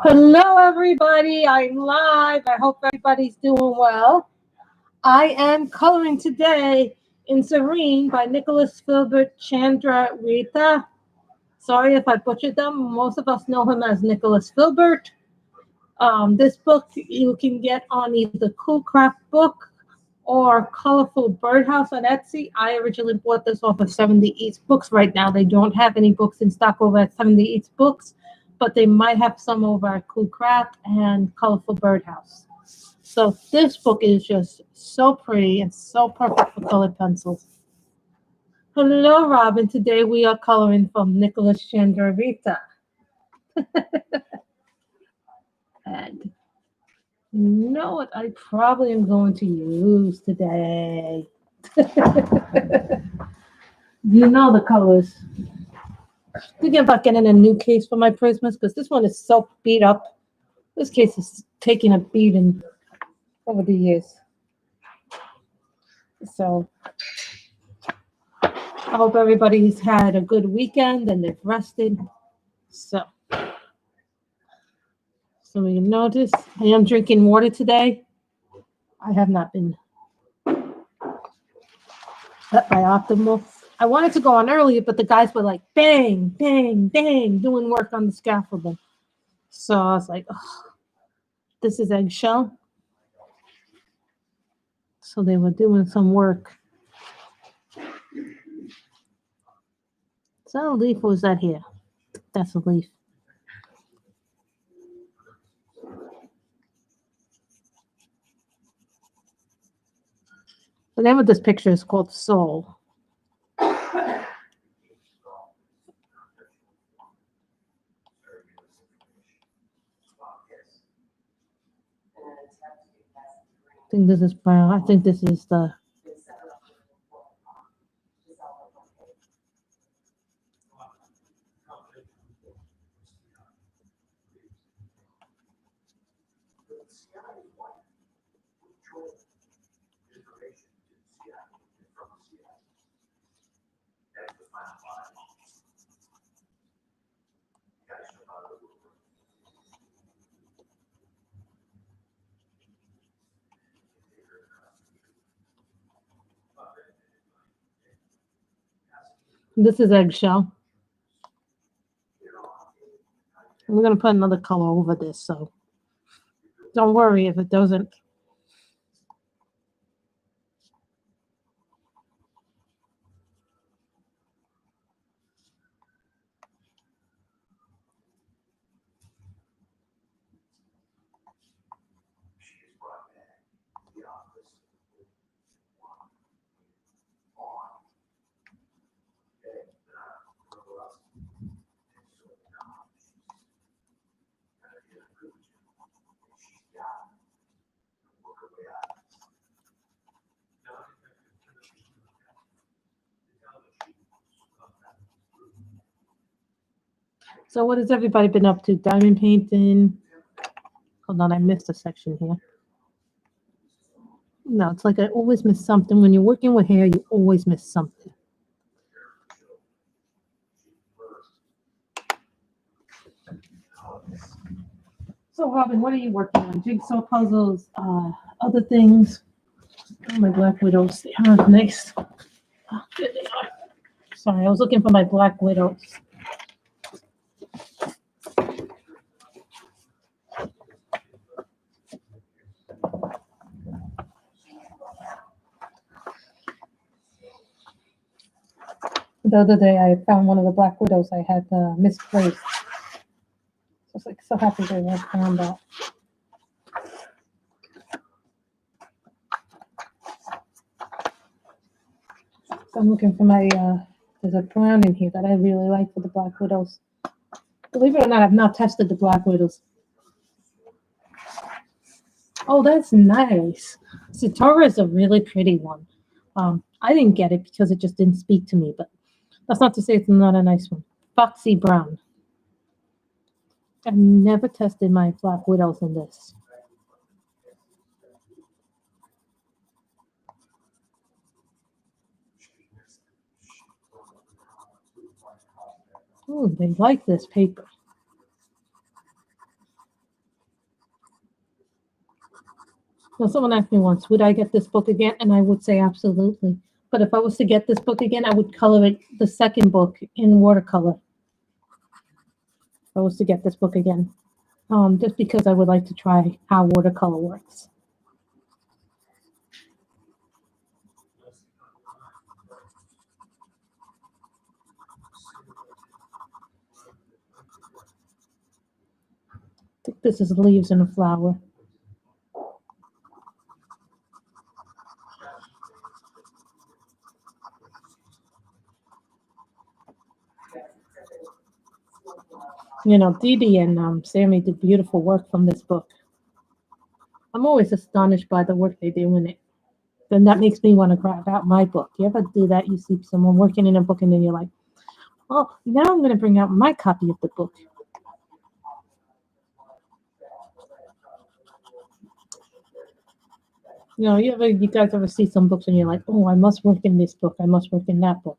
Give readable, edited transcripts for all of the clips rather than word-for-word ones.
Hello, everybody. I'm live. I hope everybody's doing well. I am coloring today in Serene by Nicholas Filbert Chandra Rita. Sorry if I butchered them. Most of us know him as Nicholas Filbert. This book you can get on either Cool Craft Book or Colorful Birdhouse on Etsy. I originally bought this off of 70 Eats Books. Right now, they don't have any books in stock over at 70 Eats Books, but they might have some over at Cool Craft and Colorful Birdhouse. So this book is just so pretty and so perfect for colored pencils. Hello, Robin. Today we are coloring from Nicholas Chandra Rita. And you know what I probably am going to use today? You know the colors. Thinking about getting a new case for my Prismas because this one is so beat up. This case is taking a beating over the years. So I hope everybody's had a good weekend and they've rested. So you notice I am drinking water today. I have not been at my optimal. I wanted to go on earlier, but the guys were like bang, bang, bang, doing work on the scaffolding. So I was like, oh, this is eggshell. So they were doing some work. Is that a leaf or is that here? That's a leaf. The name of this picture is called Soul. I think this is brown. I think this is the... This is eggshell. We're going to put another color over this, so don't worry if it doesn't. So what has everybody been up to? Diamond painting? Hold on, I missed a section here. No, it's like I always miss something. When you're working with hair, you always miss something. So Robin, what are you working on? Jigsaw puzzles, other things? Oh, my Black Widows. They are nice. Oh, there they are. Sorry, I was looking for my Black Widows. The other day, I found one of the Black Widows I had misplaced. I was like so happy that I found that. So I'm looking for my, there's a brown in here that I really like for the Black Widows. Believe it or not, I've not tested the Black Widows. Oh, that's nice. Satora is a really pretty one. I didn't get it because it just didn't speak to me, but that's not to say it's not a nice one. Foxy Brown. I've never tested my Black Widows in this. Oh, they like this paper. Now, someone asked me once, would I get this book again? And I would say absolutely. But if I was to get this book again, I would color it, the second book, in watercolor. If I was to get this book again. Just because I would like to try how watercolor works. I think this is leaves and a flower. You know, Dee Dee and Sammy did beautiful work from this book. I'm always astonished by the work they do in it. Then that makes me want to grab out my book. You ever do that? You see someone working in a book and then you're like, oh, now I'm going to bring out my copy of the book. You know, you guys ever see some books and you're like, oh, I must work in this book. I must work in that book.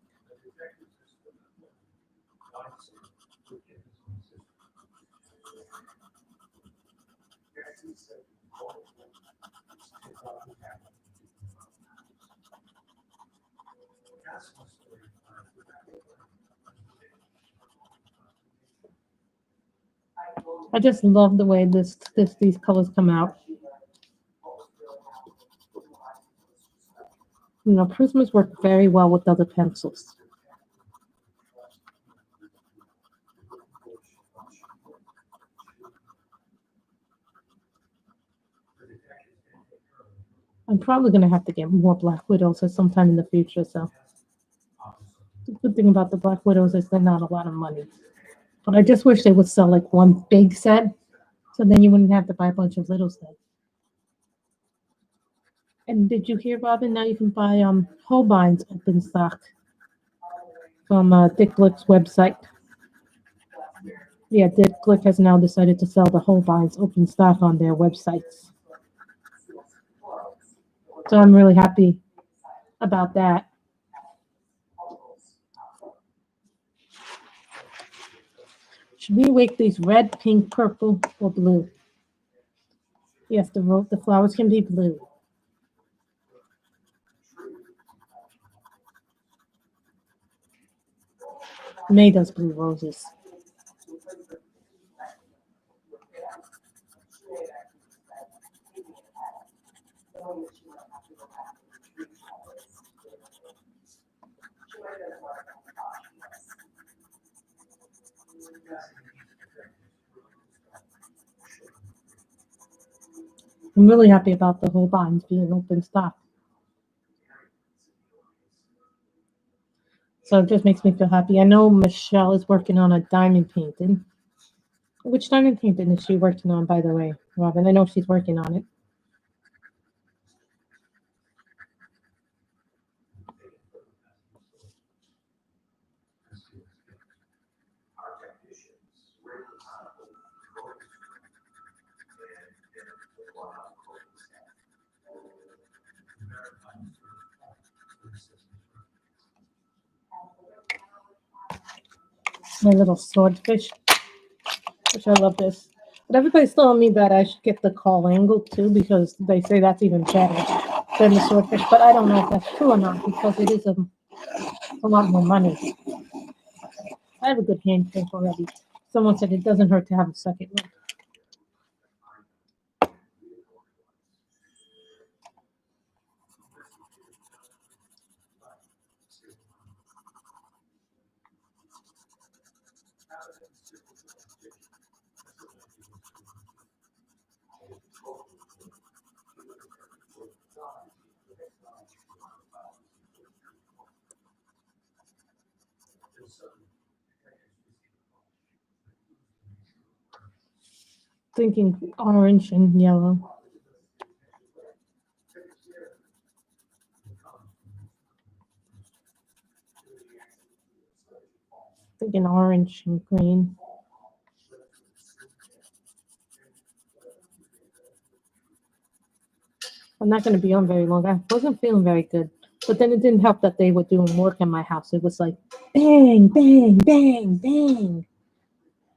I just love the way these colors come out. You know, Prismas work very well with other pencils. I'm probably going to have to get more Black Widows at some time in the future. So the good thing about the Black Widows is they're not a lot of money. But I just wish they would sell like one big set, so then you wouldn't have to buy a bunch of little sets. And did you hear, Robin? Now you can buy Holbein's open stock from Dick Glick's website. Yeah, Dick Glick has now decided to sell the Holbein's open stock on their websites. So I'm really happy about that. Should we make these red, pink, purple, or blue? Yes, the flowers can be blue. May does blue roses. I'm really happy about the Holbein's being open stock. So it just makes me feel happy. I know Michelle is working on a diamond painting. Which diamond painting is she working on, by the way, Robin? I know she's working on it. My little swordfish, which I love this. But everybody's telling me that I should get the call angle too because they say that's even better than the swordfish. But I don't know if that's true or not because it is a lot more money. I have a good hand crank already. Someone said it doesn't hurt to have a second one. Thinking orange and yellow. Thinking orange and green. I'm not going to be on very long. I wasn't feeling very good. But then it didn't help that they were doing work in my house. It was like bang, bang, bang, bang.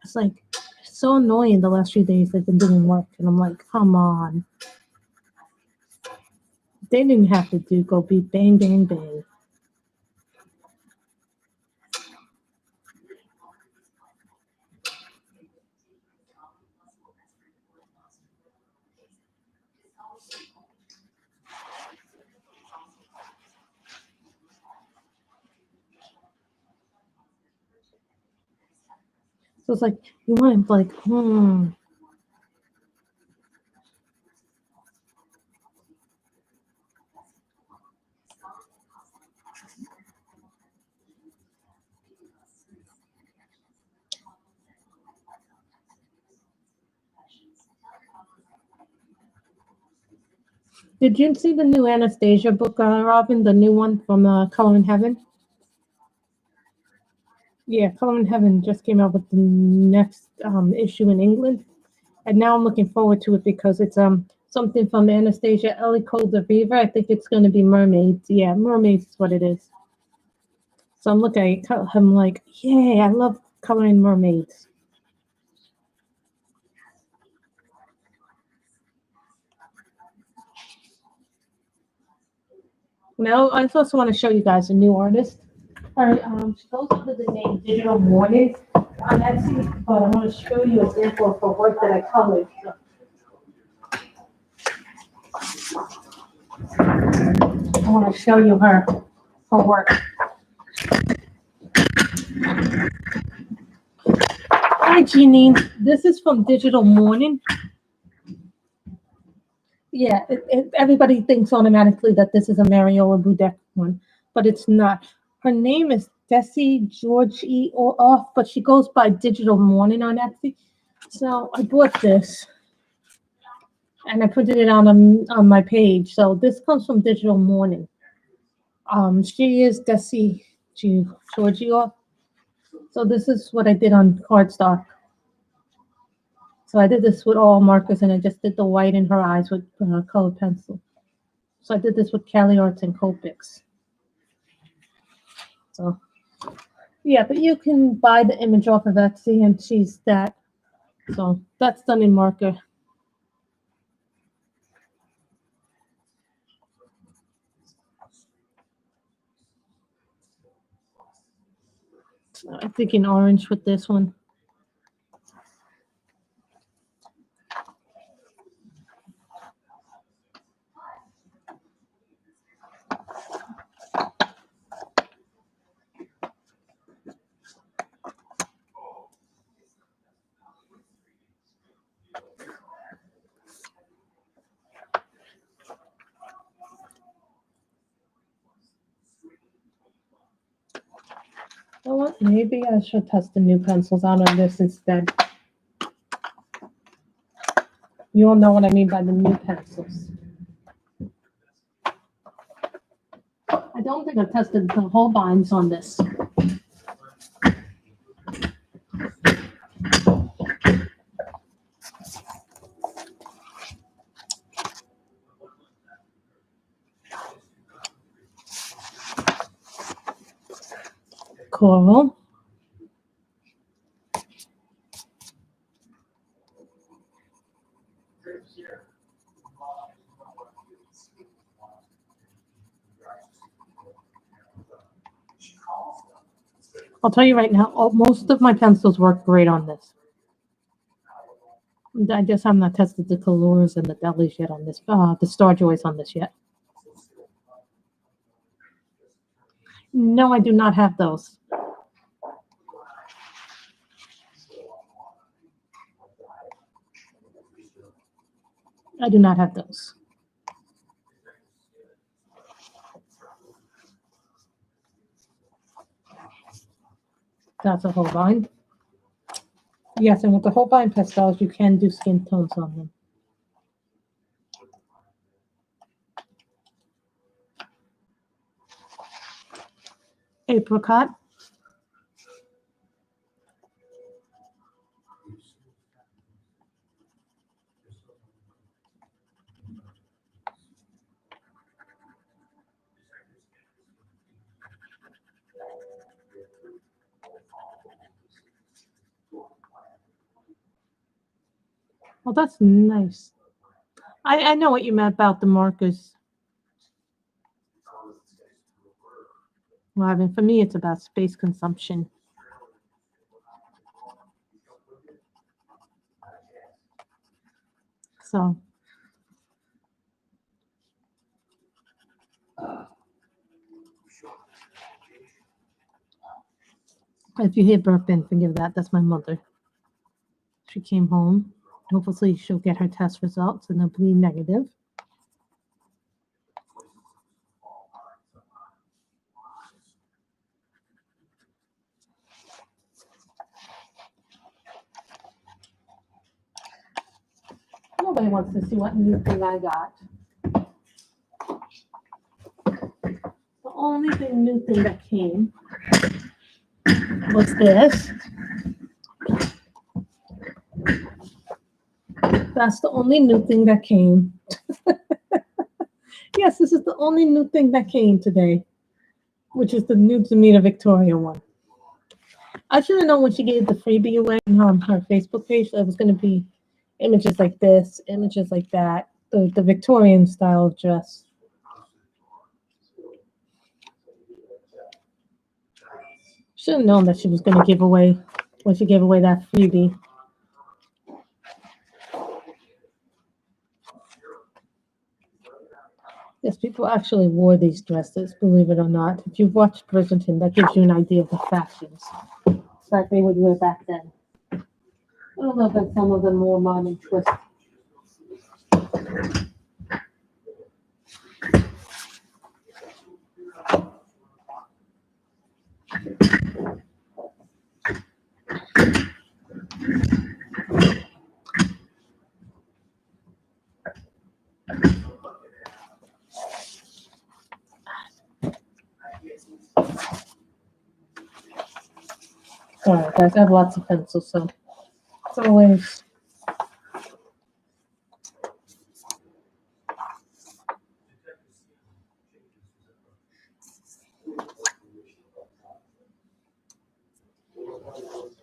It's like so annoying the last few days they've been doing work. And I'm like, come on. They didn't have to go beat bang, bang, bang. So it's like, you want to like, Did you see the new Anastasia book, Robin? The new one from Color in Heaven? Yeah, Color in Heaven just came out with the next issue in England. And now I'm looking forward to it because it's something from Anastasia Elico de Viva. I think it's going to be mermaids. Yeah, mermaids is what it is. So I'm looking at it, I'm like, yay, I love coloring mermaids. Now, I also want to show you guys a new artist. She goes under the name Digital Morning on Etsy, but I want to show you a sample of her work that I colored. I want to show you her work. Hi, Jeanine. This is from Digital Morning. Yeah, everybody thinks automatically that this is a Mariola Budek one, but it's not. Her name is Desi Georgie or off, but she goes by Digital Morning on Etsy. So I bought this and I printed it on my page. So this comes from Digital Morning. She is Desi Georgie. So this is what I did on cardstock. So I did this with all markers, and I just did the white in her eyes with colored pencil. So I did this with Cali Arts and Copics. So yeah, but you can buy the image off of Etsy, and she's that. So that's done in marker. I'm thinking orange with this one. You know what? Maybe I should test the new pencils out on this instead. You all know what I mean by the new pencils. I don't think I tested the Holbeins on this. Coral. I'll tell you right now, most of my pencils work great on this. I just have not tested the colors and the delis yet on this, the Star Joys on this yet. No, I do not have those. I do not have those. That's a Holbein. Yes, and with the Holbein pastels, you can do skin tones on them. Apricot. Oh, that's nice. I know what you meant about the markers. Well, I mean, for me, it's about space consumption. So if you hear burping, forgive that. That's my mother. She came home. Hopefully, she'll get her test results and they'll be negative. Nobody wants to see what new thing I got. The only new thing that came was this. That's the only new thing that came. Yes, this is the only new thing that came today, which is the new Demeter Victoria one. I should have known when she gave the freebie away on her Facebook page that it was going to be images like this, images like that, the Victorian style of dress. Should have known that she was going to give away when she gave away that freebie. Yes, people actually wore these dresses, believe it or not. If you've watched Bridgerton, that gives you an idea of the fashions that they would wear back then. A little bit some of the more modern twists. Alright, guys, I have lots of pencils, so it's always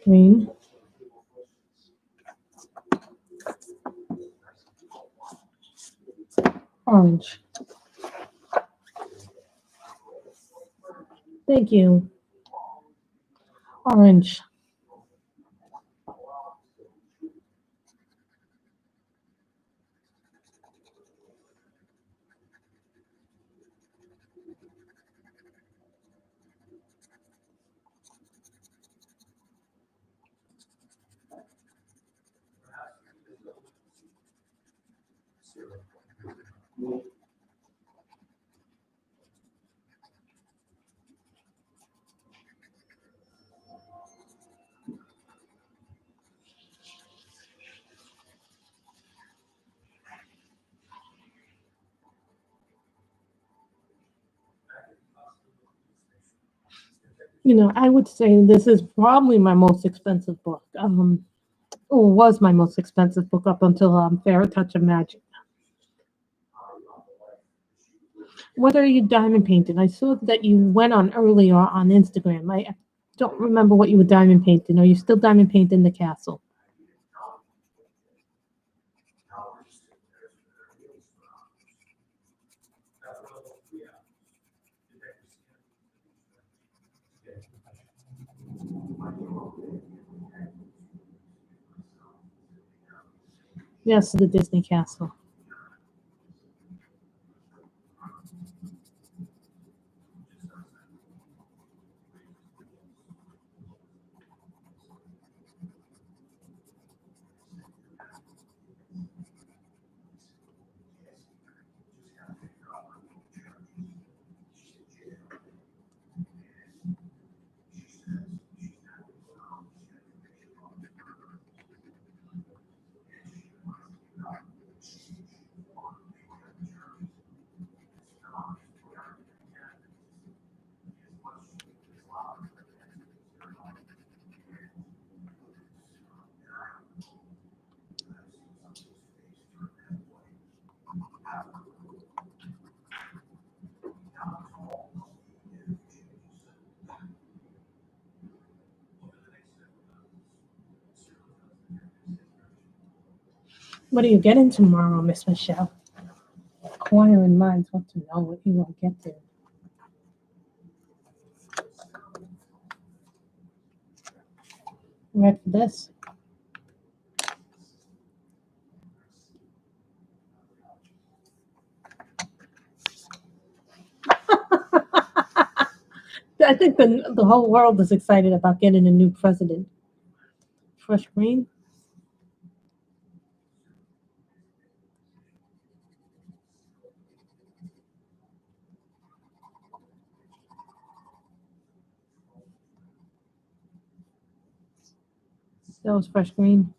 green, orange. Thank you. Orange. I would say this is probably my most expensive book. Or was my most expensive book up until Fairy Touch of Magic. What are you diamond painting? I saw that you went on earlier on Instagram. I don't remember what you were diamond painting. Are you still diamond painting the castle? Yes, the Disney castle. What are you getting tomorrow, Miss Michelle? Inquiring minds want to know what you will get to. Ready for this? I think the whole world is excited about getting a new president. Fresh green. That was fresh green.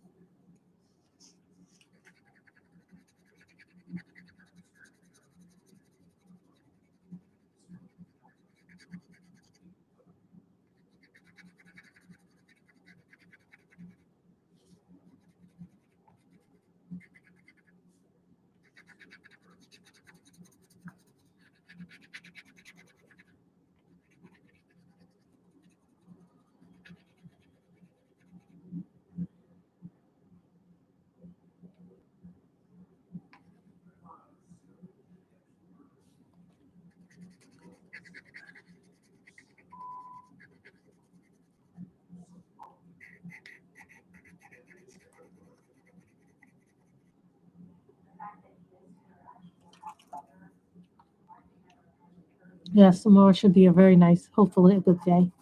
Yes, tomorrow should be a very nice, hopefully a good day.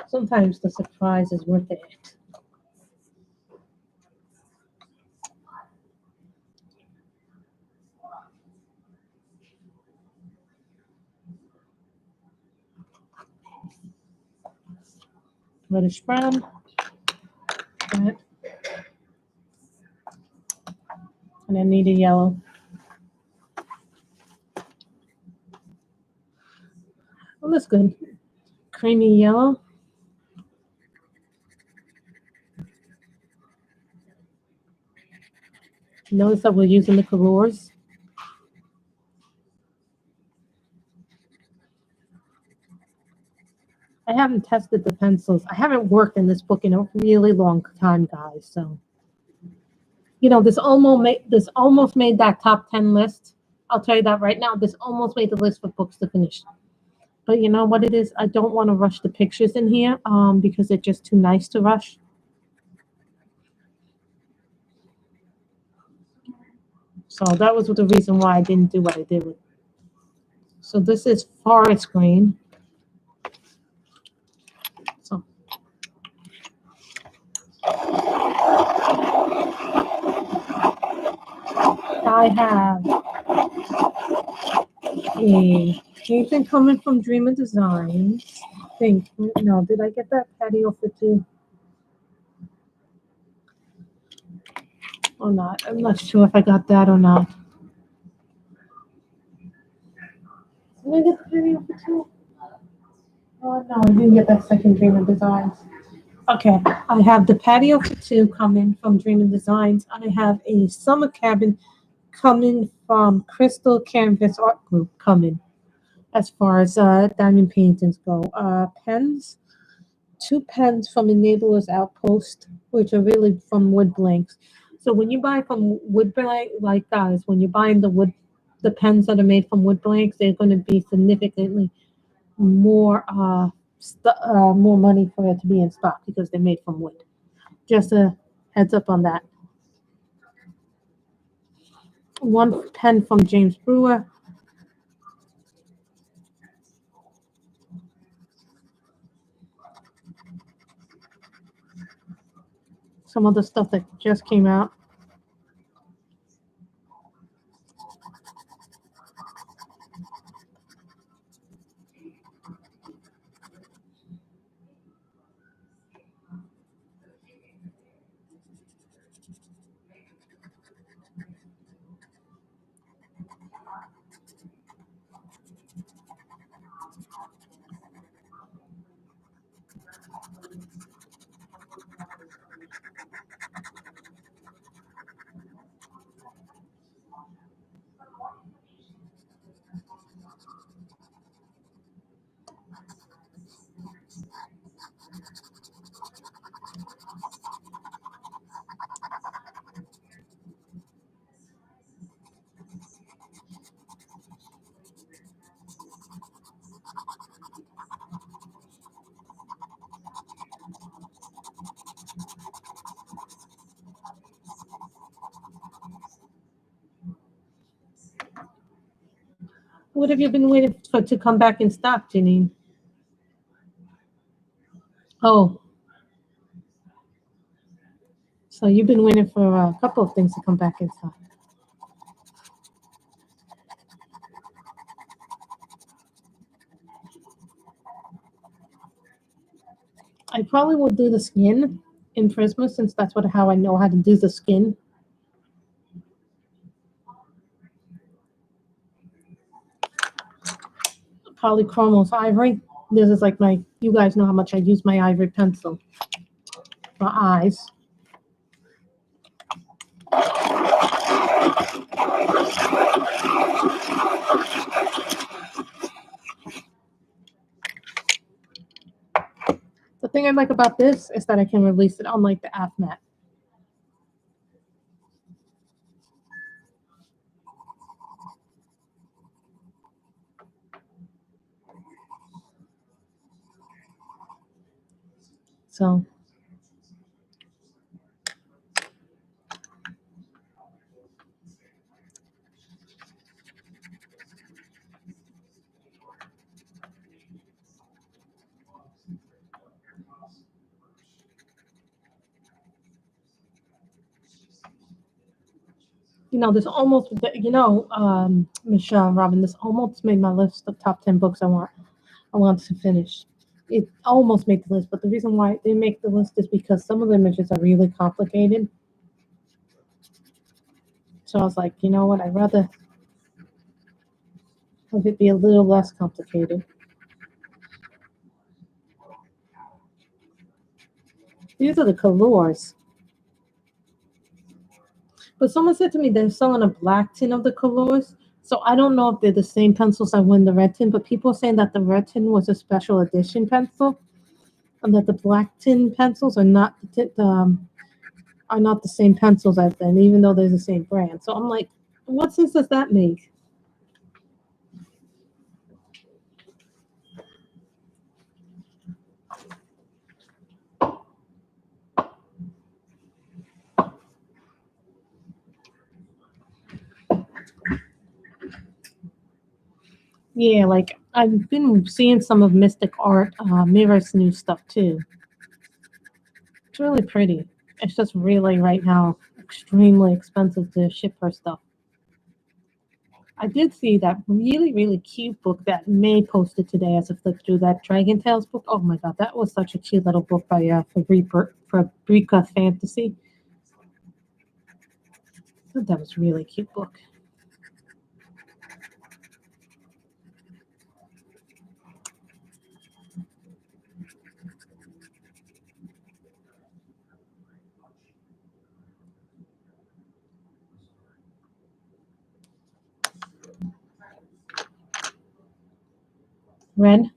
Sometimes the surprise is worth it. Reddish brown. And I need a yellow. Well, that's good. Creamy yellow. Notice that we're using the colors. I haven't tested the pencils. I haven't worked in this book in a really long time, guys. So, this almost made that top 10 list. I'll tell you that right now. This almost made the list for books to finish. But you know what it is? I don't want to rush the pictures in here because they're just too nice to rush. So that was the reason why I didn't do what I did with. So this is forest green. So I have a painting coming from Dreamer Designs. I think no, did I get that patio for two? Or not? I'm not sure if I got that or not. Did I get the patio for two? Oh no, I didn't get that second Dreamer Designs. Okay, I have the patio for two coming from Dreamer Designs. I have a summer cabin coming from Crystal Canvas Art Group coming. As far as diamond paintings go, pens, two pens from Enabler's Outpost, which are really from wood blanks. So when you buy from wood blank, like guys, when you're buying the pens that are made from wood blanks, they're going to be significantly more more money for it to be in stock because they're made from wood. Just a heads up on that. One pen from James Brewer. Some other stuff that just came out. What have you been waiting for to come back in stock, Janine? Oh, so you've been waiting for a couple of things to come back in stock. I probably will do the skin in Christmas since that's how I know how to do the skin. Polychromos ivory. This is like you guys know how much I use my ivory pencil for eyes. The thing I like about this is that I can release it unlike the AFMAT. So this almost, Michelle and Robin, this almost made my list of top 10 books I want to finish. It almost made the list, but the reason why it didn't make the list is because some of the images are really complicated. So I was like, you know what, I'd rather have it be a little less complicated. These are the colors. But someone said to me they're selling a black tin of the colors. So I don't know if they're the same pencils that win the red tin, but people are saying that the red tin was a special edition pencil, and that the black tin pencils are not are not the same pencils as them, even though they're the same brand. So I'm like, what sense does that make? Yeah, like I've been seeing some of Mystic Art Mirror's new stuff too. It's really pretty. It's just really right now extremely expensive to ship her stuff. I did see that really, really cute book that May posted today as a flip through, that Dragon Tales book. Oh my god, that was such a cute little book by Fabrica Fantasy. I thought that was a really cute book. Red.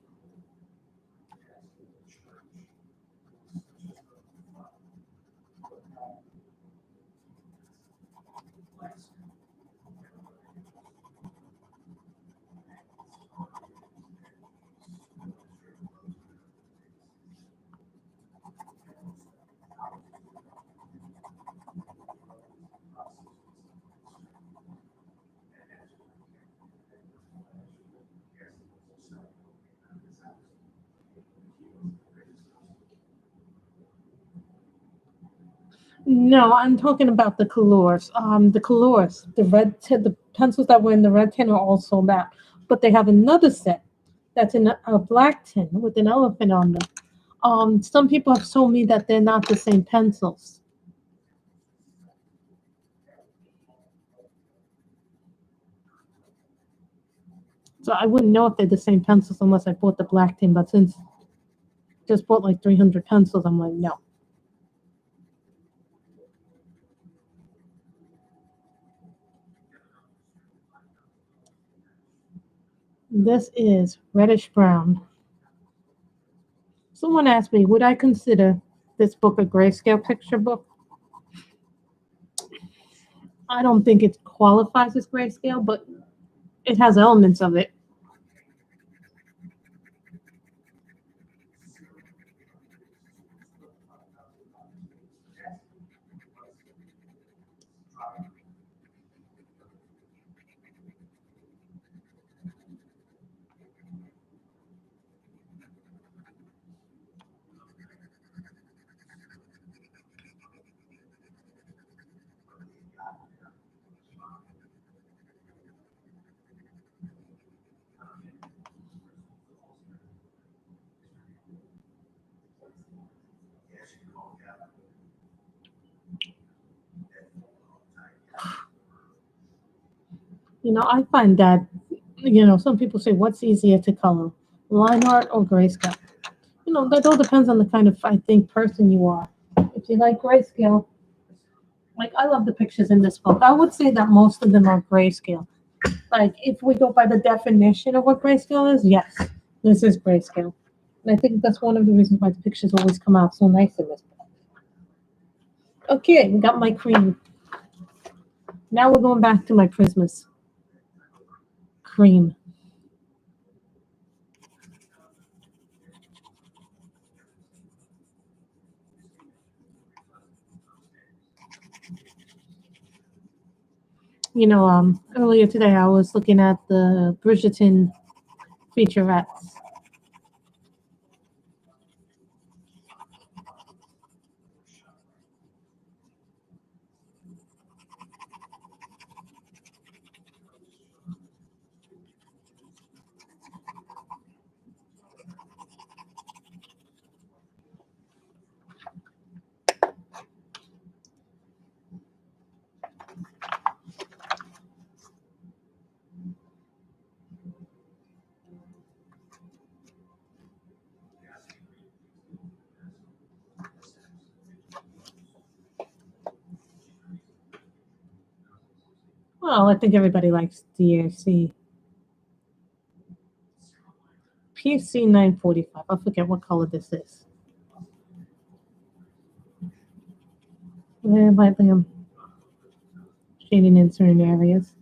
No, I'm talking about the colors. The pencils that were in the red tin are all sold out. But they have another set that's in a black tin with an elephant on them. Some people have told me that they're not the same pencils. So I wouldn't know if they're the same pencils unless I bought the black tin. But since I just bought like 300 pencils, I'm like, no. This is reddish brown. Someone asked me, would I consider this book a grayscale picture book? I don't think it qualifies as grayscale, but it has elements of it. I find that, some people say, what's easier to color, line art or grayscale? That all depends on the kind of, I think, person you are. If you like grayscale, like I love the pictures in this book. I would say that most of them are grayscale. Like if we go by the definition of what grayscale is, yes, this is grayscale. And I think that's one of the reasons why the pictures always come out so nice in this book. Okay, we got my cream. Now we're going back to my Prismas. Cream. Earlier today I was looking at the Bridgerton featurettes. Well, I think everybody likes DAC. PC 945. I forget what color this is. Lightly I'm shading in certain areas.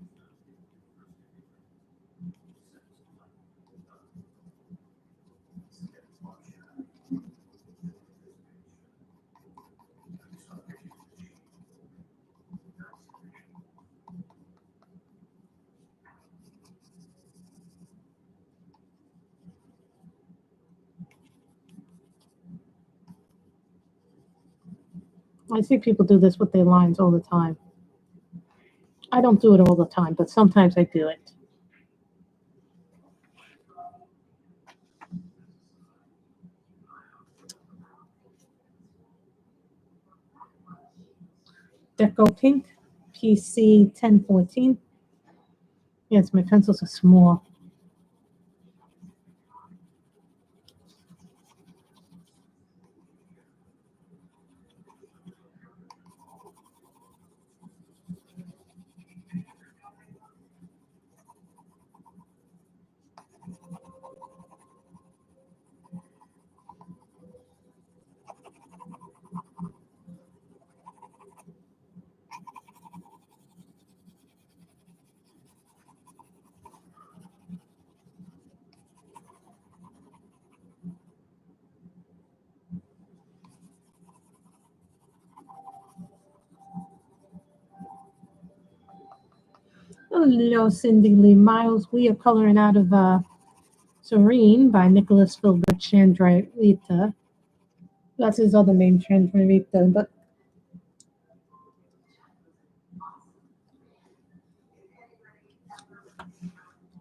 I see people do this with their lines all the time. I don't do it all the time, but sometimes I do it. Deco Pink, PC 1014. Yes, my pencils are small. Hello, Cindy Lee Miles. We are coloring out of Serene by Nicholas Filbert Chandra-Rita. That's his other name, Chandra-Rita, but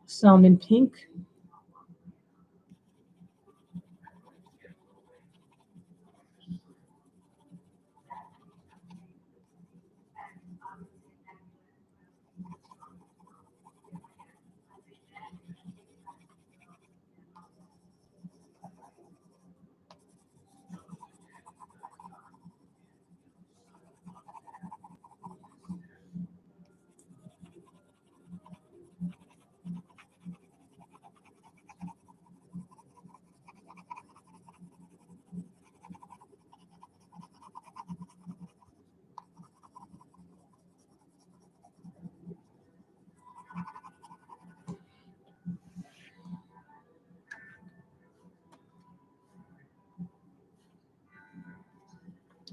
salmon pink.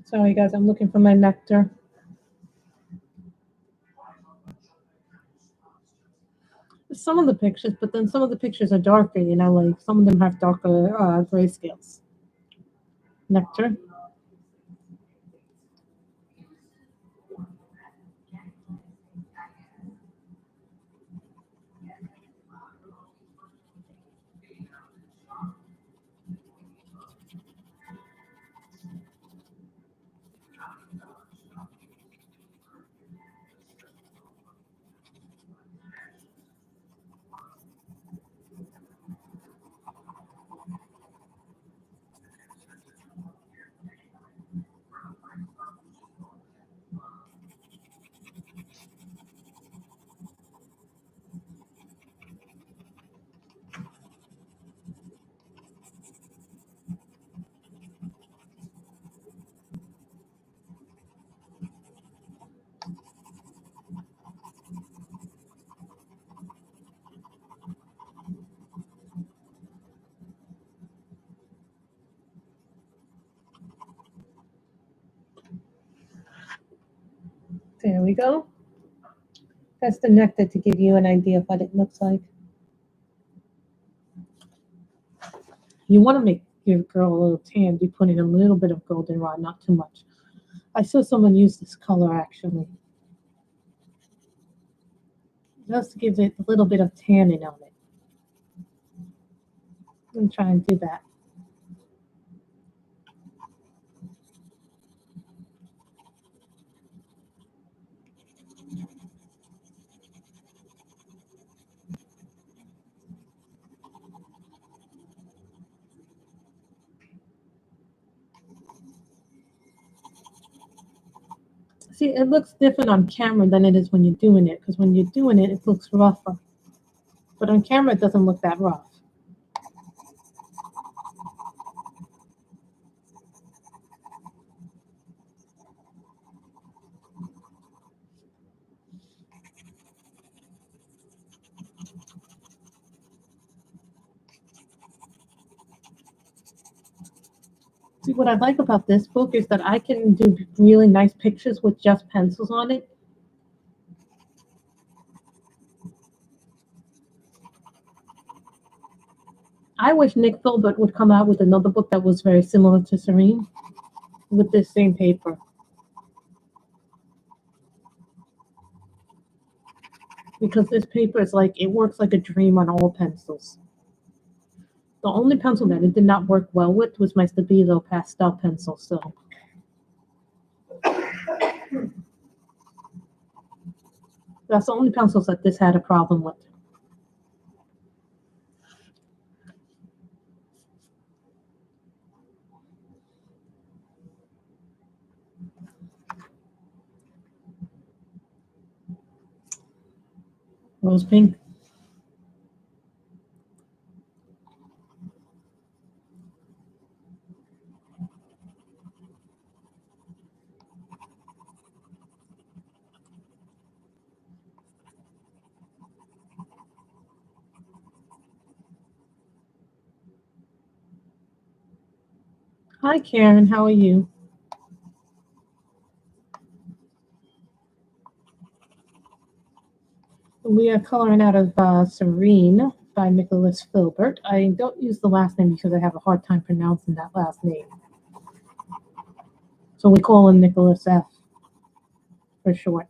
Sorry, guys, I'm looking for my nectar. Some of the pictures, but then some of the pictures are darker, like some of them have darker grayscales. Nectar. There we go. That's the nectar to give you an idea of what it looks like. You want to make your girl a little tan. You put in a little bit of goldenrod, not too much. I saw someone use this color actually. Just to give it a little bit of tannin on it. I'm going to try and do that. See, it looks different on camera than it is when you're doing it, because when you're doing it, it looks rougher. But on camera, it doesn't look that rough. See, what I like about this book is that I can do really nice pictures with just pencils on it. I wish Nick Filbert would come out with another book that was very similar to Serene with this same paper. Because this paper is like, it works like a dream on all pencils. The only pencil that it did not work well with was my Stabilo pastel pencil. So that's the only pencils that this had a problem with. Rose pink. Hi, Karen. How are you? We are coloring out of Serene by Nicholas Filbert. I don't use the last name because I have a hard time pronouncing that last name. So we call him Nicholas F for short.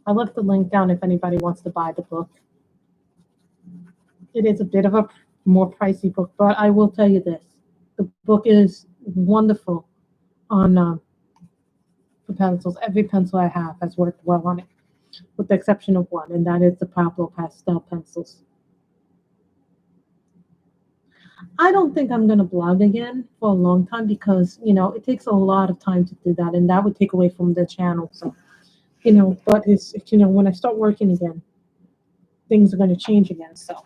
I left the link down if anybody wants to buy the book. It is a bit of a more pricey book, but I will tell you this. The book is wonderful on the pencils. Every pencil I have has worked well on it, with the exception of one, and that is the Pablo pastel pencils. I don't think I'm going to blog again for a long time because, it takes a lot of time to do that, and that would take away from the channel. So, but it's, when I start working again, things are going to change again. So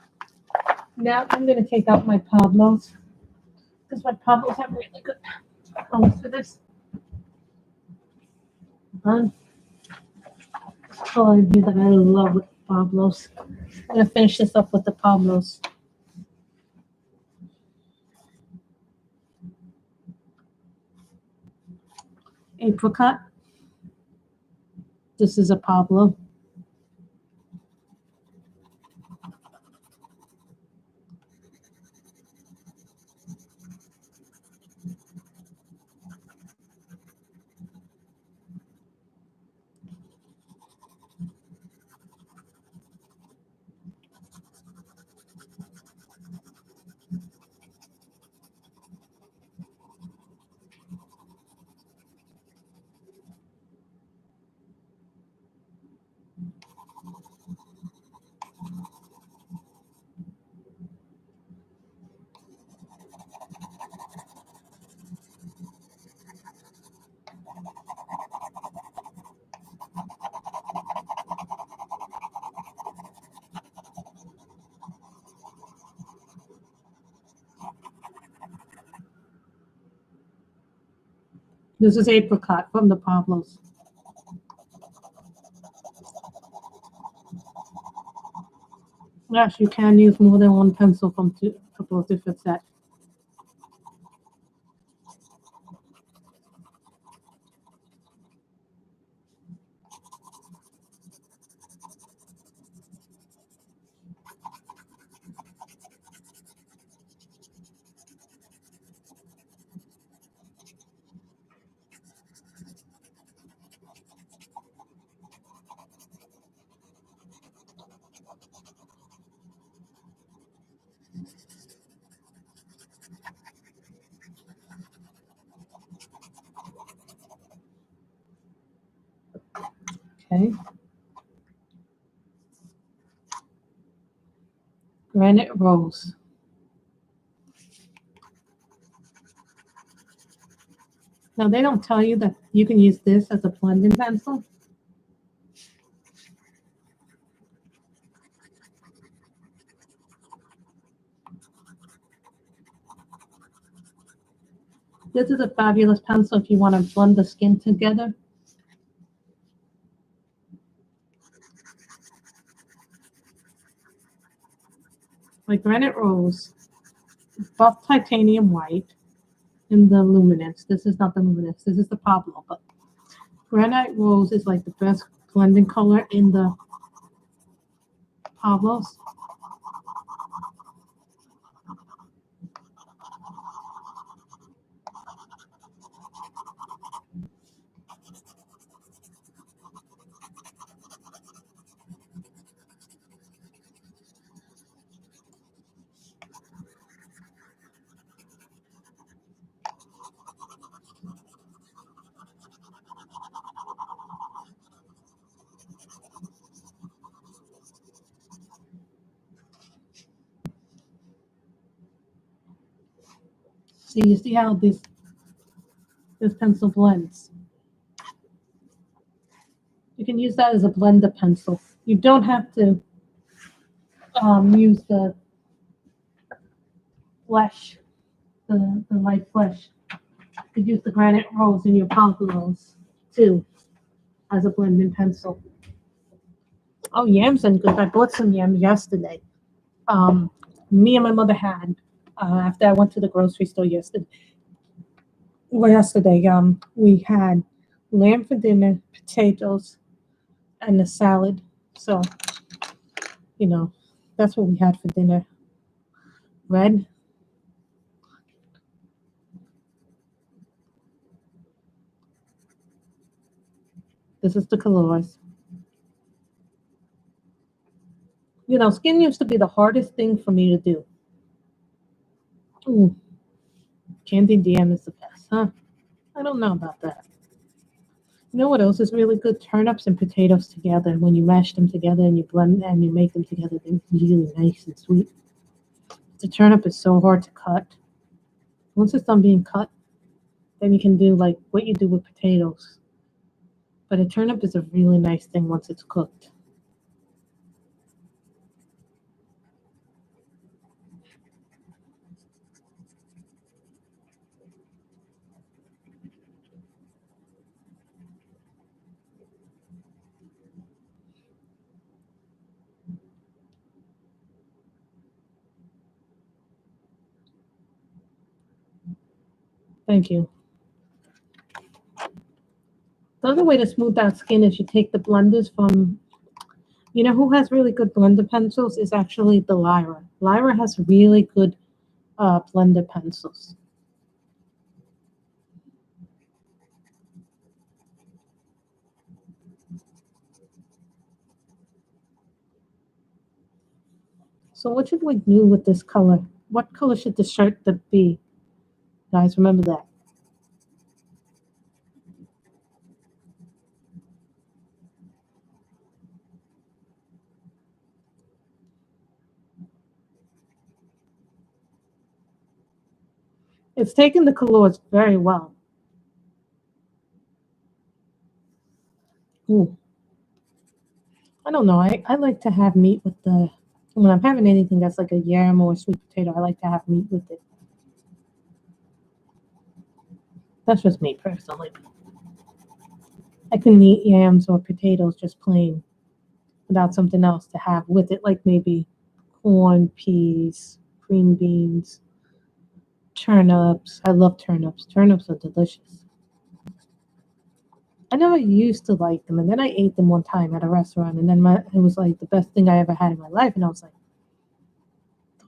now I'm going to take out my Pablos because my Pablos have really good colors for this. Color here that I love with Pablos. I'm going to finish this up with the Pablos. Apricot. This is a Pablo. This is apricot from the Pablos. Yes, you can use more than one pencil from a couple of different sets. Okay. Granite Rose. Now, they don't tell you that you can use this as a blending pencil. This is a fabulous pencil if you want to blend the skin together. Like Granite Rose, buff titanium white, and the luminance. This is not the luminance. This is the Pablo, but Granite Rose is like the best blending color in the Pablos. So you see how this pencil blends. You can use that as a blender pencil. You don't have to use the flesh, the light flesh. You could use the Granite Rose in your Pablos too as a blending pencil. Oh, yams and good. I bought some yams yesterday. Um, Me and my mother had after I went to the grocery store yesterday. Well, yesterday, we had lamb for dinner, potatoes, and a salad. So, you know, that's what we had for dinner. Red. This is the colors. You know, skin used to be the hardest thing for me to do. Ooh, candied yam is the best, huh? I don't know about that. You know what else is really good? Turnips and potatoes together. When you mash them together and you blend and you make them together, they're really nice and sweet. The turnip is so hard to cut. Once it's done being cut, then you can do like what you do with potatoes. But a turnip is a really nice thing once it's cooked. Thank you. The other way to smooth out skin is you take the blenders from, you know who has really good blender pencils is actually the Lyra. Lyra has really good blender pencils. So what should we do with this color? What color should the shirt be? Guys, remember that. It's taken the colors very well. Ooh. I don't know. I like to have meat with the, when I'm having anything that's like a yam or a sweet potato, I like to have meat with it. That's just me personally. I can eat yams or potatoes just plain without something else to have with it, like maybe corn, peas, green beans, turnips. I love turnips. Turnips are delicious. I never used to like them, and then I ate them one time at a restaurant, and then it was like the best thing I ever had in my life, and I was like,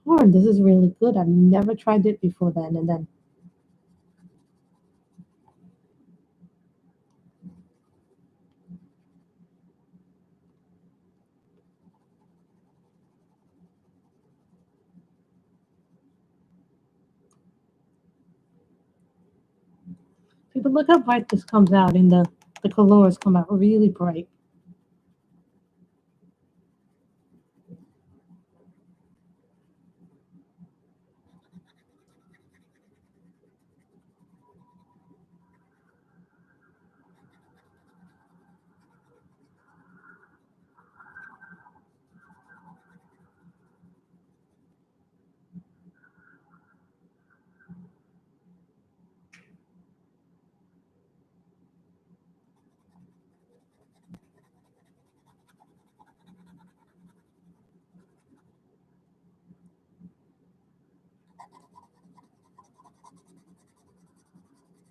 "Darn, this is really good. I've never tried it before then." And then people look how bright this comes out, and the colors come out really bright.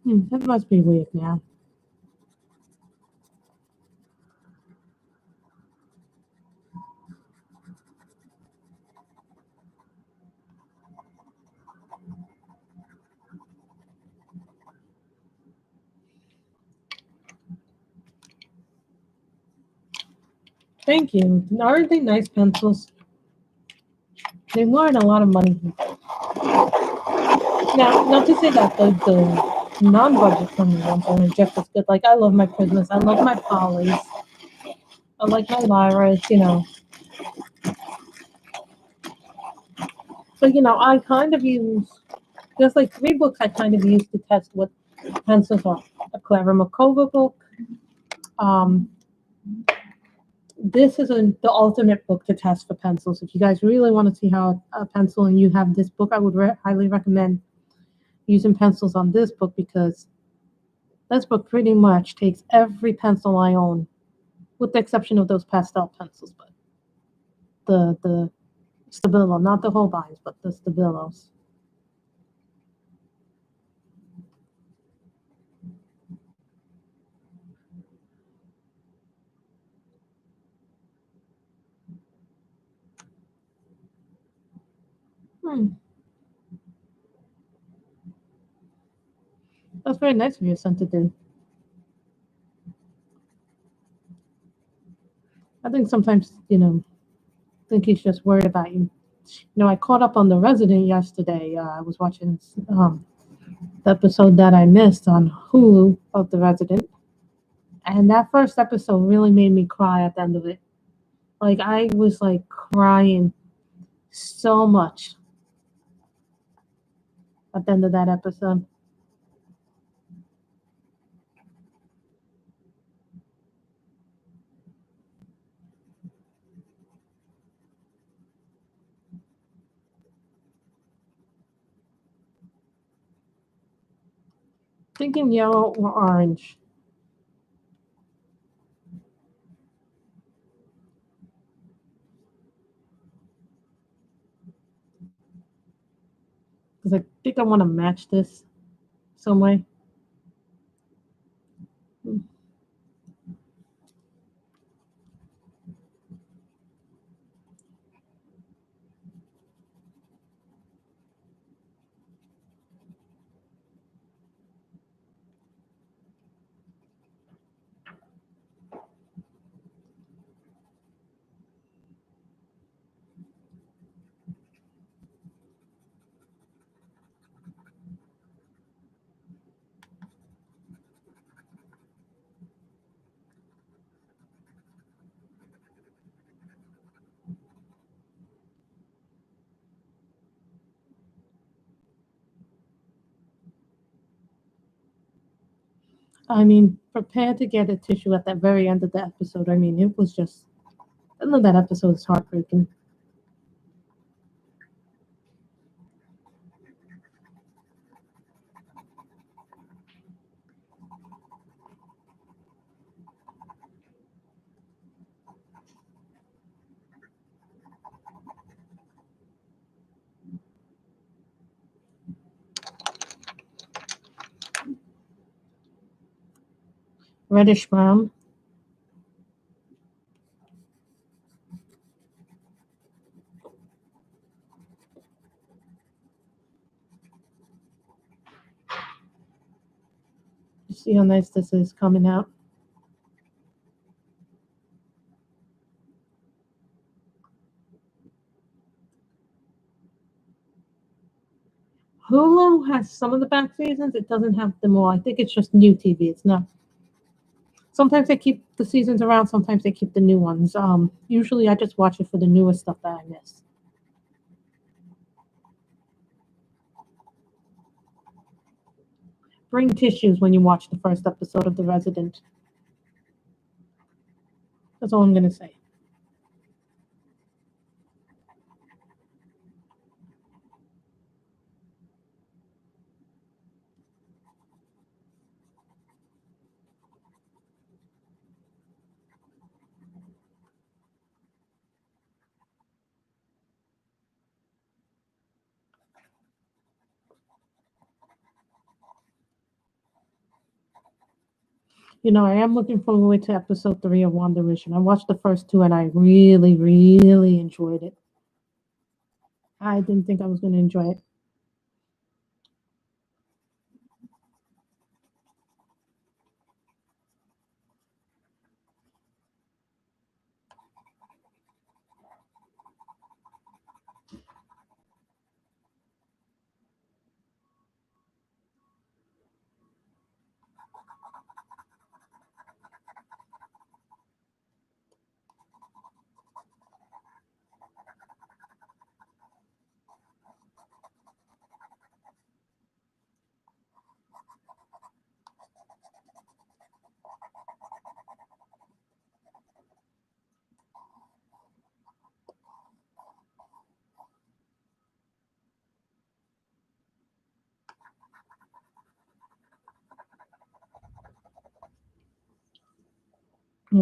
That must be weird now. Thank you. Aren't they nice pencils? They weren't a lot of money. Now, not to say that the non-budget friendly ones are just as good. Like I love my Prismas, I love my Polys, I like my Lyras, But I kind of use there's like three books I kind of use to test what pencils are. A Clever Makova book. Um, this is the ultimate book to test for pencils. If you guys really want to see how a pencil and you have this book, I would highly recommend using pencils on this book because this book pretty much takes every pencil I own, with the exception of those pastel pencils, but the Stabilo, not the Holbeins, but the Stabilos. Hmm. That's very nice of your son to do. I think sometimes, I think he's just worried about you. I caught up on The Resident yesterday. I was watching the episode that I missed on Hulu of The Resident. And that first episode really made me cry at the end of it. Like, I was like crying so much at the end of that episode. Thinking yellow or orange. Because I think I want to match this some way. I mean, prepare to get a tissue at the very end of the episode. I mean, it was just, I know that episode is heartbreaking. Reddish brown. You see how nice this is coming out. Hulu has some of the back seasons. It doesn't have them all. I think it's just new TV. It's not. Sometimes they keep the seasons around. Sometimes they keep the new ones. Usually I just watch it for the newest stuff that I miss. Bring tissues when you watch the first episode of The Resident. That's all I'm gonna say. I am looking forward to episode 3 of WandaVision. I watched the first two and I really, really enjoyed it. I didn't think I was going to enjoy it.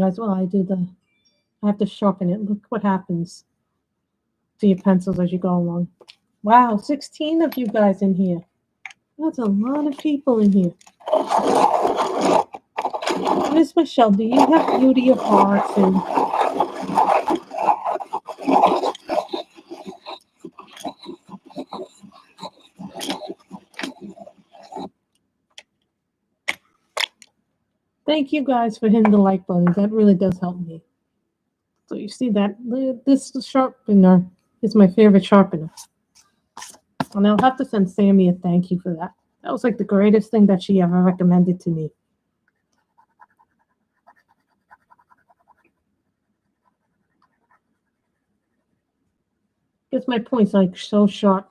As well, I have to sharpen it. Look what happens to your pencils as you go along. Wow, 16 of you guys in here. That's a lot of people in here. Miss Michelle, do you have beauty of hearts and thank you guys for hitting the like button. That really does help me. So you see that this sharpener is my favorite sharpener. And I'll have to send Sammy a thank you for that. That was like the greatest thing that she ever recommended to me. Gets my points like so sharp.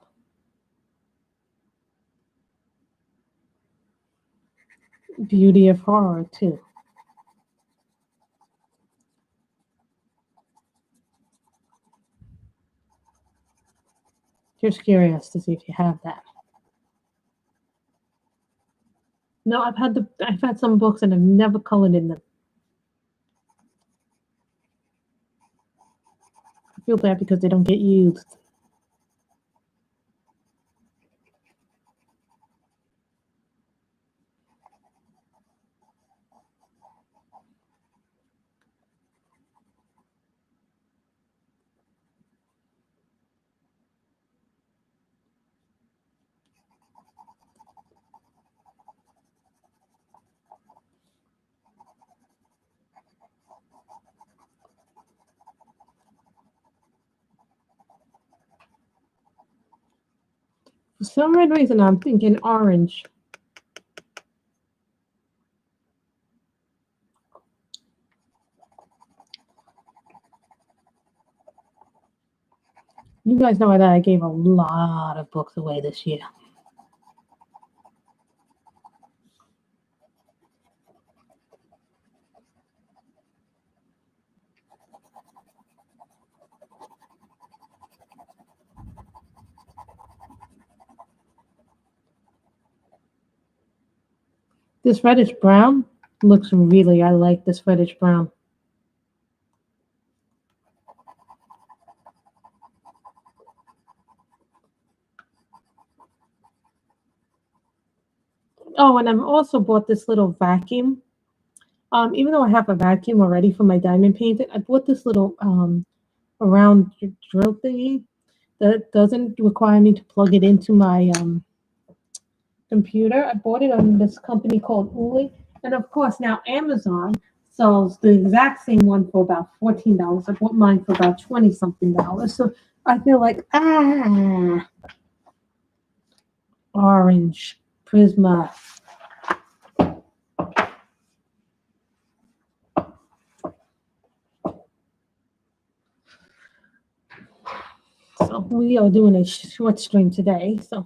Beauty of horror too. Just curious to see if you have that. No, I've had some books and I've never colored in them. I feel bad because they don't get used. For some weird reason, I'm thinking orange. You guys know that I gave a lot of books away this year. This reddish brown looks really, I like this reddish brown. Oh, and I've also bought this little vacuum. Even though I have a vacuum already for my diamond painting, I bought this little round drill thingy that doesn't require me to plug it into my computer. I bought it on this company called Uli, and of course now Amazon sells the exact same one for about $14. I bought mine for about 20 something dollars. So I feel like orange Prisma. So we are doing a short stream today. So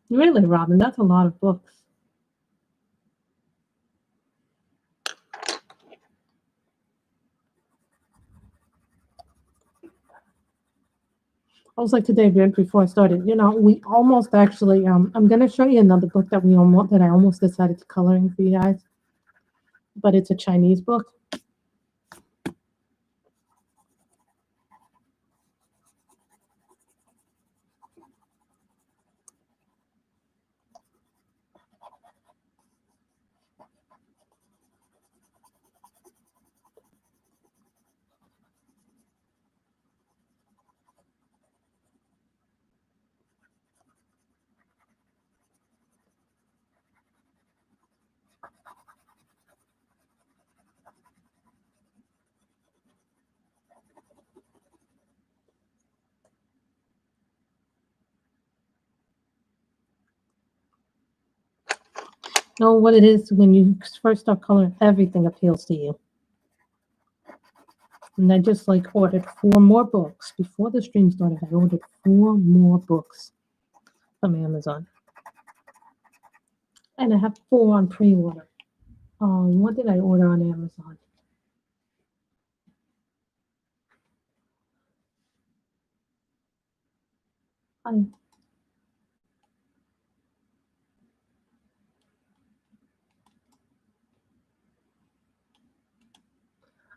Really, Robin, that's a lot of books. I was like today, right before I started, we almost actually, I'm going to show you another book that I almost decided to coloring for you guys, but it's a Chinese book. Know what it is when you first start coloring, everything appeals to you. And I just like ordered 4 more books. Before the stream started, I ordered 4 more books from Amazon. And I have 4 on pre-order. What did I order on Amazon?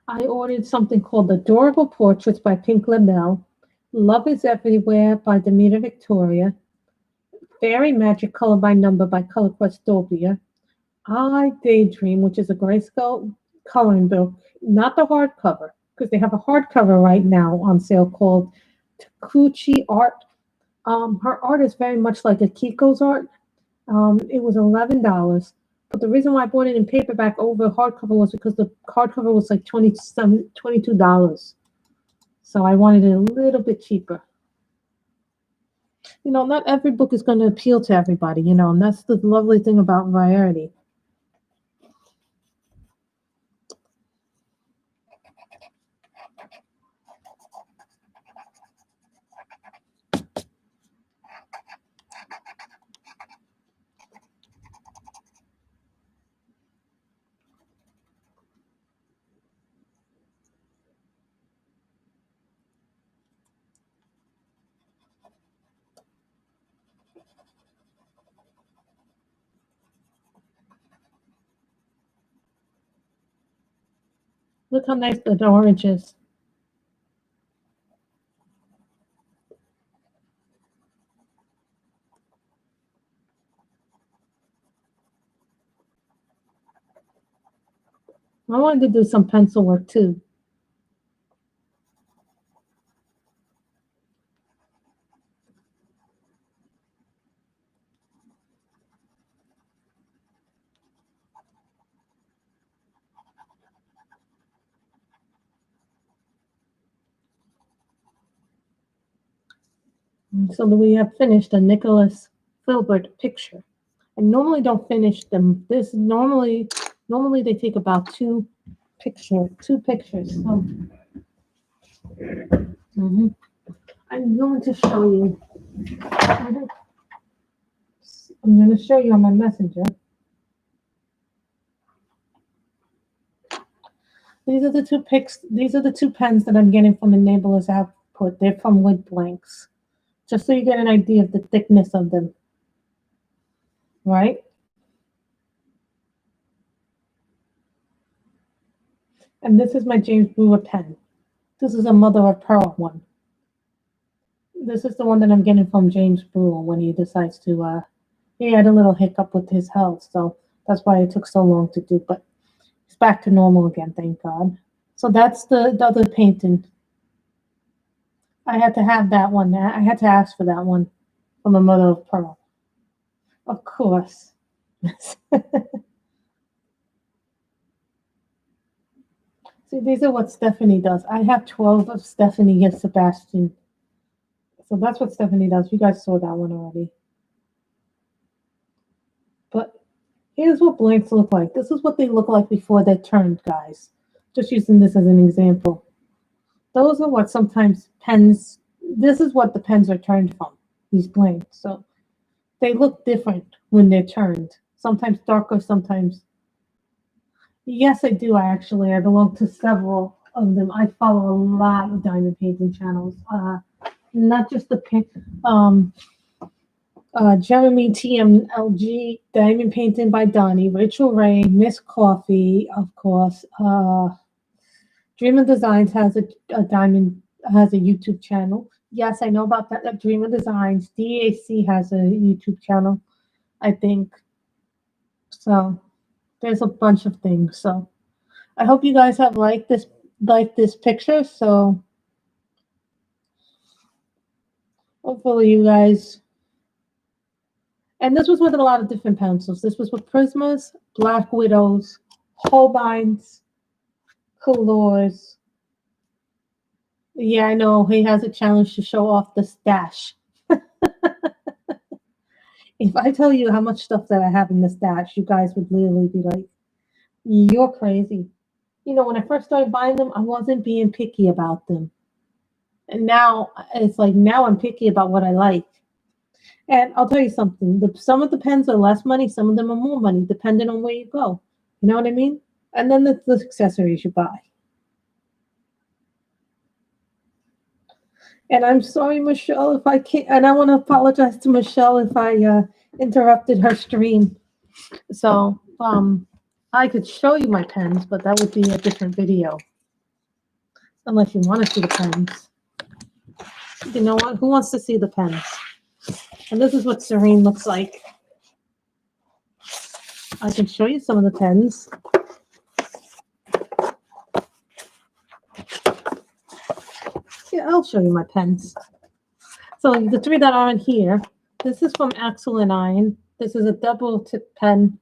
I ordered something called Adorable Portraits by Pink Labelle, Love is Everywhere by Demeter Victoria, Fairy Magic Color by Number by Color Quest Dobia, I Daydream, which is a grayscale coloring book, not the hardcover, because they have a hardcover right now on sale called Takuchi Art. Her art is very much like Akiko's art. It was $11. But the reason why I bought it in paperback over hardcover was because the hardcover was like $22. So I wanted it a little bit cheaper. Not every book is going to appeal to everybody, and that's the lovely thing about variety. Look how nice the orange is. I wanted to do some pencil work too. So that we have finished a Nicholas Filbert picture. I normally don't finish them. This normally they take about two pictures. So, I'm going to show you. I'm going to show you on my messenger. These are the two picks. These are the 2 pens that I'm getting from Enabler's Output. They're from Wood Blanks, just so you get an idea of the thickness of them. Right? And this is my James Brewer pen. This is a mother of pearl one. This is the one that I'm getting from James Brewer when he decides to. He had a little hiccup with his health, so that's why it took so long to do. But it's back to normal again, thank God. So that's the other painting. I had to have that one. I had to ask for that one from a mother of pearl. Of course. See, these are what Stephanie does. I have 12 of Stephanie and Sebastian. So that's what Stephanie does. You guys saw that one already. But here's what blanks look like. This is what they look like before they're turned, guys. Just using this as an example. Those are what sometimes pens, this is what the pens are turned from, these blanks. So They look different when they're turned. Sometimes darker, sometimes. Yes, I do. I belong to several of them. I follow a lot of diamond painting channels. Not just the um Jeremy TMLG, Diamond Painting by Donnie, Rachel Ray, Miss Coffee, of course. Dreamer Designs has a diamond has a YouTube channel. Yes, I know about that. Dreamer Designs. DAC has a YouTube channel, I think. So there's a bunch of things. So I hope you guys have liked this picture. So hopefully you guys. And this was with a lot of different pencils. This was with Prismas, Black Widows, Holbeins, Colors. Yeah, I know he has a challenge to show off the stash. If I tell you how much stuff that I have in the stash, you guys would literally be like, "You're crazy." You know, when I first started buying them, I wasn't being picky about them, and now it's like now I'm picky about what I like. And I'll tell you something: some of the pens are less money, some of them are more money, depending on where you go. You know what I mean? And then the accessories you buy. And I'm sorry, Michelle, if I can't. And I want to apologize to Michelle if I interrupted her stream. So I could show you my pens, but that would be a different video. Unless you want to see the pens. You know what? Who wants to see the pens? And this is what Serene looks like. I can show you some of the pens. Yeah, I'll show you my pens. So the three that aren't here, this is from Axel and Iron. This is a double tip pen.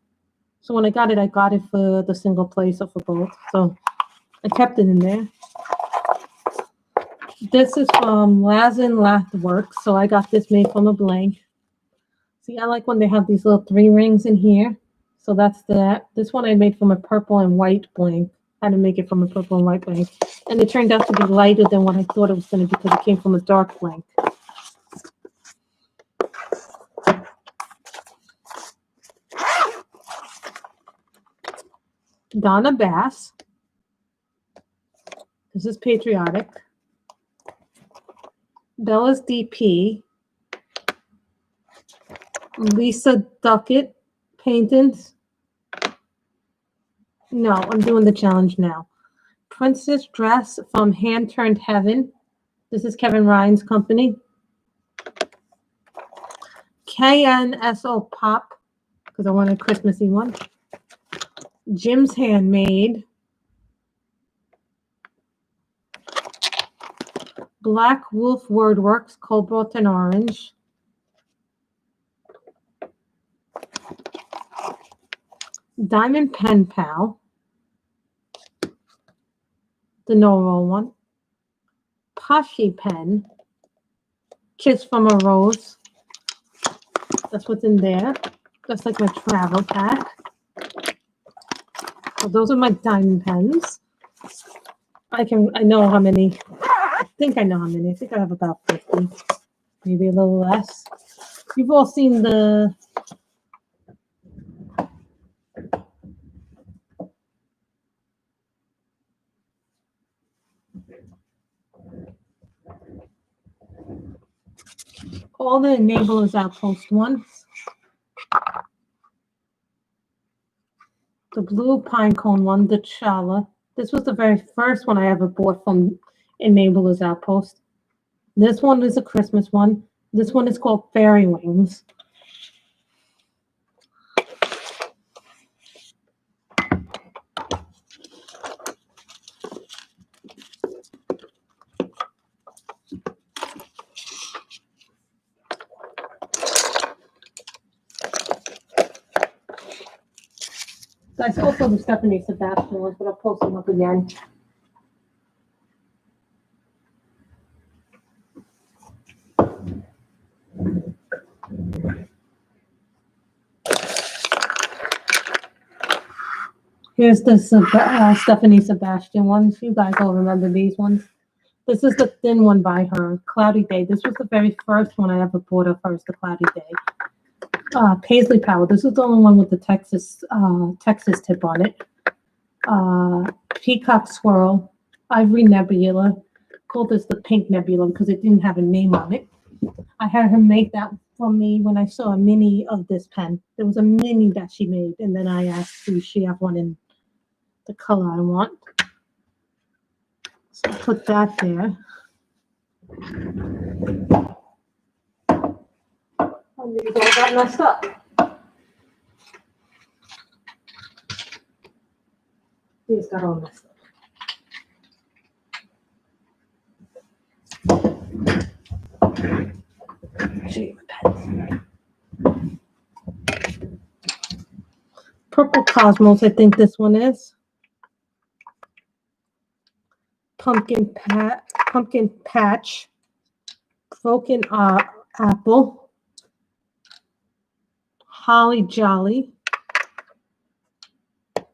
So when I got it for the single place or for both. So I kept it in there. This is from Lazin Lathworks. So I got this made from a blank. See, I like when they have these little 3 rings in here. So that's that. This one I made from a purple and white blank. I had to make it from a purple and white blank. And it turned out to be lighter than what I thought it was going to be because it came from a dark blank. Donna Bass. This is Patriotic. Bella's DP. Lisa Duckett Paintings. No, I'm doing the challenge now. Princess Dress from Hand Turned Heaven. This is Kevin Ryan's company. KNSO Pop, because I want a Christmassy one. Jim's Handmade. Black Wolf Wordworks, Cobalt and Orange. Diamond Pen Pal. The no-roll one. Pashi Pen. Kiss from a Rose. That's what's in there. That's like my travel pack. So those are my diamond pens. I know how many. I think I know how many. I think I have about 50. Maybe a little less. You've all seen the all the Enablers Outpost ones. The blue pine cone one, the Chala. This was the very first one I ever bought from Enablers Outpost. This one is a Christmas one. This one is called Fairy Wings. Guys, also the Stephanie Sebastian ones, but I'll post them up again. Here's the Stephanie Sebastian ones. You guys all remember these ones. This is the thin one by her, Cloudy Day. This was the very first one I ever bought of hers, the Cloudy Day. Paisley Power. This is the only one with the Texas tip on it. Peacock Swirl, Ivory Nebula. Called this the Pink Nebula because it didn't have a name on it. I had her make that for me when I saw a mini of this pen. There was a mini that she made, and then I asked, does she have one in the color I want? So I put that there. And these all got messed up. These got all messed up. Purple Cosmos, I think this one is. Pumpkin Patch. Broken Apple. Holly Jolly.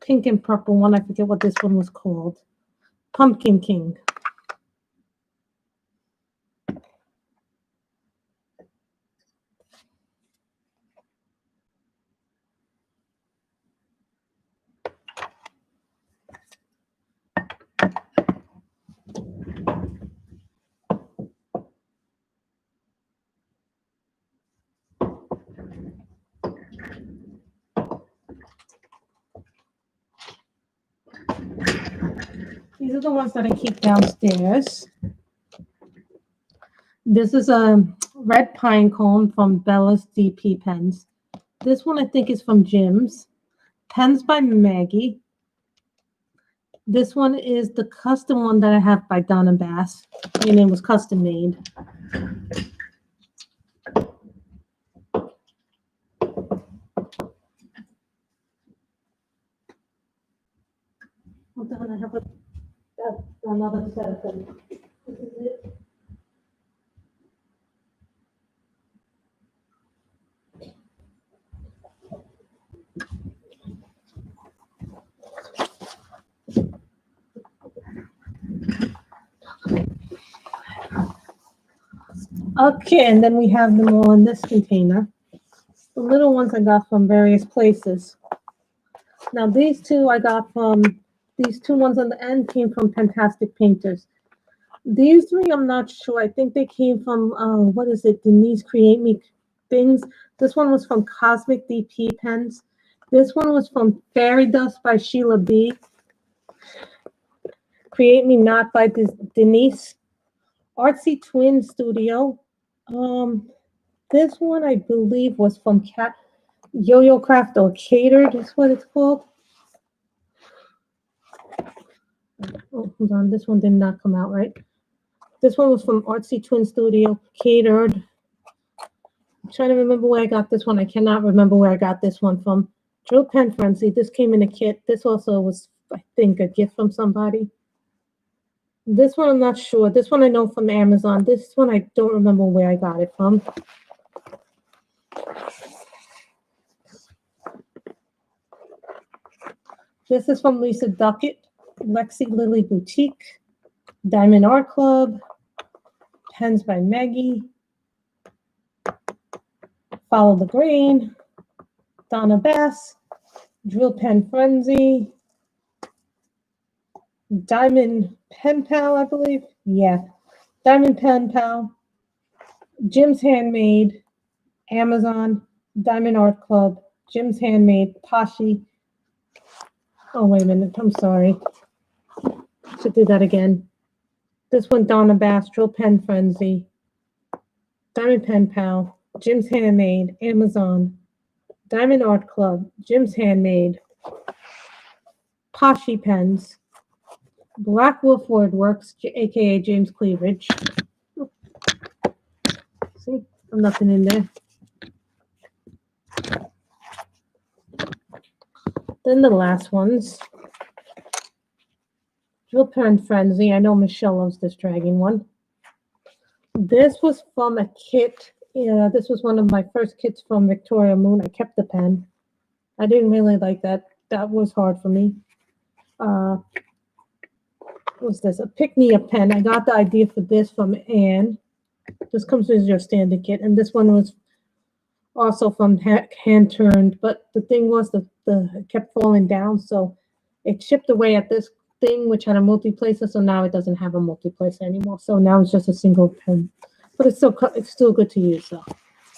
Pink and purple one, I forget what this one was called. Pumpkin King. These are the ones that I keep downstairs. This is a red pine cone from Bella's DP Pens. This one I think is from Jim's. Pens by Maggie. This one is the custom one that I have by Donna Bass. And it was custom made. Hold on, I have another set of them. This is it. Okay, and then we have them all in this container. The little ones I got from various places. Now these two I got from, these two ones on the end came from Fantastic Painters. These three I'm not sure. I think they came from, what is it, Denise Create Me Things. This one was from Cosmic DP Pens. This one was from Fairy Dust by Sheila B. Create Me Not by Denise. Artsy Twin Studio. This one I believe was from Yo-Yo Craft or Catered is what it's called. Oh, hold on, this one did not come out right. This one was from Artsy Twin Studio, Catered. I'm trying to remember where I got this one. I cannot remember where I got this one from. Drill Pen Frenzy. This came in a kit. This also was, I think, a gift from somebody. This one I'm not sure. This one I know from Amazon. This one I don't remember where I got it from. This is from Lisa Duckett, Lexi Lily Boutique, Diamond Art Club, Pens by Maggie, Follow the Green, Donna Bass, Drill Pen Frenzy, Diamond Pen Pal, I believe. Yeah, Diamond Pen Pal, Jim's Handmade, Amazon, Diamond Art Club, Jim's Handmade, Pashi. Oh, wait a minute. I'm sorry. Should do that again. This one, Donna Bass, Drill Pen Frenzy, Diamond Pen Pal, Jim's Handmade, Amazon, Diamond Art Club, Jim's Handmade, Pashi Pens, Black Wolf Wordworks, aka James Cleavage. See, nothing in there. Then the last ones. Drill Pen Frenzy. I know Michelle loves this dragon one. This was from a kit. Yeah, this was one of my first kits from Victoria Moon. I kept the pen. I didn't really like that. That was hard for me. What was this? A pick-me-up pen. I got the idea for this from Anne. This comes with your standard kit. And this one was also from hand turned. But the thing was the it kept falling down, so it chipped away at this thing which had a multiplacer. So now it doesn't have a multiplacer anymore. So now it's just a single pen, but it's still good to use. So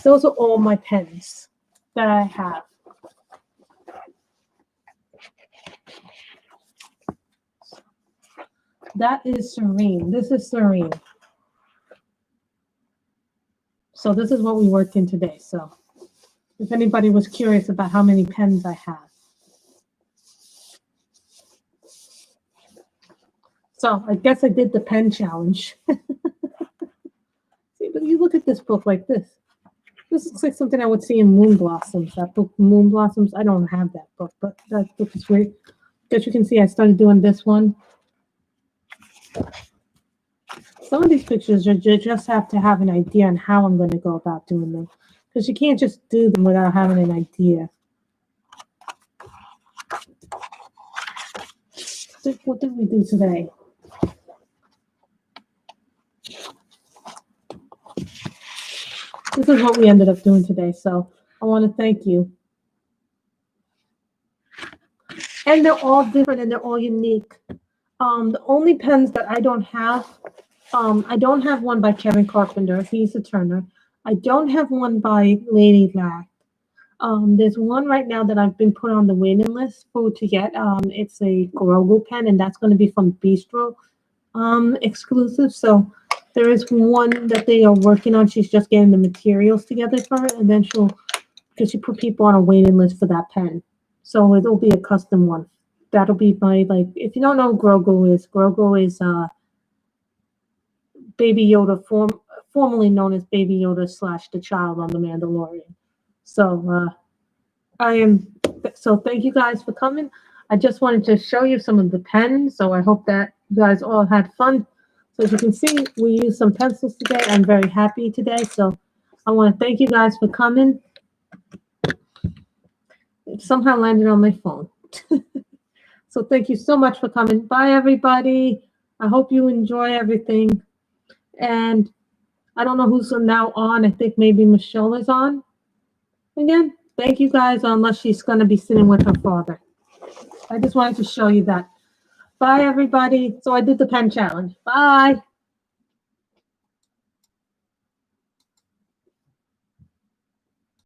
those are all my pens that I have. That is Serene. This is Serene. So this is what we worked in today. So if anybody was curious about how many pens I have. So I guess I did the pen challenge. See, but you look at this book like this. This looks like something I would see in Moon Blossoms. That book, Moon Blossoms. I don't have that book, but that book is great. As you can see, I started doing this one. Some of these pictures, you just have to have an idea on how I'm going to go about doing them. Because you can't just do them without having an idea. What did we do today? This is what we ended up doing today. So I want to thank you. And they're all different and they're all unique. The only pens that I don't have one by Kevin Carpenter. He's a Turner. I don't have one by Lady Lack. There's one right now that I've been put on the waiting list to get. It's a Grogu pen, and that's going to be from Bistro exclusive. So there is one that they are working on. She's just getting the materials together for it, and then because she put people on a waiting list for that pen. So it'll be a custom one. That'll be my, like, if you don't know who Grogu is Baby Yoda, formerly known as Baby Yoda / the child on The Mandalorian. So thank you guys for coming. I just wanted to show you some of the pens. So I hope that you guys all had fun. So as you can see, we used some pencils today. I'm very happy today. So I want to thank you guys for coming. It somehow landed on my phone. So thank you so much for coming. Bye, everybody. I hope you enjoy everything. And I don't know who's now on. I think maybe Michelle is on. Again, thank you guys, unless she's going to be sitting with her father. I just wanted to show you that. Bye, everybody. So I did the pen challenge. Bye.